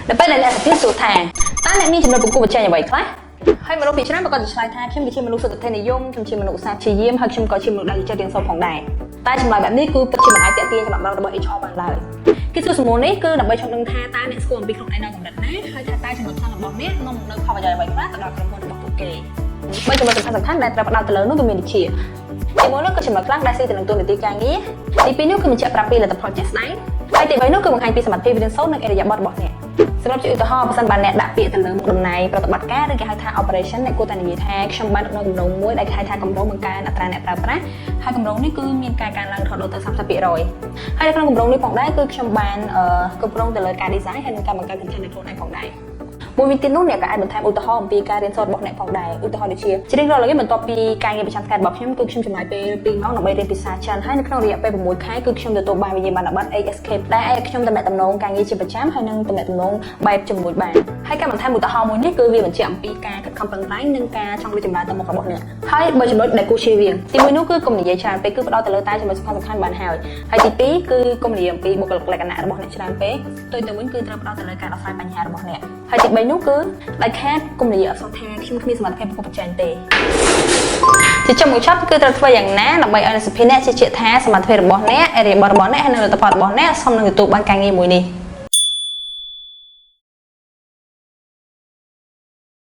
ដល់ពេលដែលអ្នកសភាសួរថាតើអ្នកមានចំណុចប្រគល់ប្រជែងអ្វីខ្លះហើយមនុស្សពីច្រើនក៏ឆ្លើយថាខ្ញុំគឺជាមនុស្សសុខភាពនិយមខ្ញុំជាមនុស្សឧស្សាហ៍ព្យាយាមហើយខ្ញុំក៏ជាមនុស្សដែលចេះរៀនសូត្រផងដែរតែចម្លើយបែបនេះគឺពិតជាមិនអាចទាក់ទាញចំណាប់អារម្មណ៍របស់ HR បានឡើយគេសួរសំណួរនេះគឺដើម្បីចង់ដឹងថាតើអ្នកស្គាល់អំពីខ្លួនឯងនៅកម្រិតណាហើយថាតើចំណុចខ្លាំងរបស់អ្នកនាំមកនូវផលប្រយោជន៍អ្វីខ្លះទៅដល់ក្រុមហ៊ុនរបស់ពួកគេបើចំណុចសំខាន់ដែលត្រូវផ្ដោតទៅលើនោះគឺមានដូចជាទីមួយនោះគឺចំណុចខ្លាំងដែលស៊ីទៅនឹងតួនាទីការងារទីពីរនោះគឺបញ្ជាក់ប្រាប់ពីលទ្ធផលជាក់ស្ដែងហើយទី3នោះគឺបង្ហាញពីសមត្ថភាពរៀនសូត្រនិងឥរិយាបថរបស់អ្នកសម្រាប់ជាឧទាហរណ៍បើសិនបើអ្នកដាក់ពាក្យទៅលើមុខតំណែងប្រតិបត្តិការឬគេហៅថា operation អ្នកគួរតែនិយាយថាខ្ញុំបានដឹកនាំគម្រោងមួយដែលគេហៅថាគម្រោងបង្កើនអត្រាអ្នកប្រើប្រាស់ហើយគម្រោងនេះគឺមានការកើនឡើងរហូតដល់ទៅ 30% ហើយនៅក្នុងគម្រោងនេះផងដែរគឺខ្ញុំបានគ្រប់គ្រងទៅលើការ design ហើយនិងការបង្កើត content នៃខ្លួនឯងផងដែរមួយវិញទៀតនោះអ្នកក៏អាចបន្ថែមឧទាហរណ៍អំពីការរៀនសូត្ររបស់អ្នកផងដែរឧទាហរណ៍ដូចជារៀងរាល់ល្ងាចបន្ទាប់ពីការងារប្រចាំថ្ងៃរបស់ខ្ញុំគឺខ្ញុំចំណាយពេល2ម៉ោងដើម្បីរៀនភាសាចិនហើយនៅក្នុងរយៈពេល6ខែគឺខ្ញុំទទួលបានវិញ្ញាបនបត្រ ASCAPE ដែលអាចខ្ញុំទំនាក់ទំនងការងារជាប្រចាំហើយនឹងទំនាក់ទំនងបែបជាមួយបានហើយការបន្ថែមឧទាហរណ៍មួយនេះគឺវាបញ្ជាក់អំពីការខិតខំប្រឹងប្រែងនិងការចង់រីកចម្រើនទៅមុខរបស់អ្នកហើយបើចំណុចដែលគួរជៀសវាងទី1នោះគឺកុំនិយាយច្រើនពេកគឺផ្ដោតទៅលើតែចំណុចសំខាន់ៗបានហើយទី2គឺកុំនិយាយអំពីបុគ្គលិកលក្ខណៈរបស់អ្នកច្រើនពេកទៅវិញគឺត្រូវផ្ដោតទៅលើការដោះស្រាយបញ្ហារបស់អ្នកហើយទី3នោះគឺដាច់ខាតកុំនិយាយអក្សរថាខ្ញុំគ្មានសមត្ថភាពប្រកបប្រជែងទេជាចុងបញ្ចប់គឺត្រូវធ្វើយ៉ាងណាដើម្បីឲ្យអ្នកសភាអ្នកជឿជាក់ថាសមត្ថភាពរបស់អ្នកឥរិយាបថរបស់អ្នកហើយនិងលទ្ធផលរបស់អ្នកសមនឹងទទួលបានការងារមួយនេះ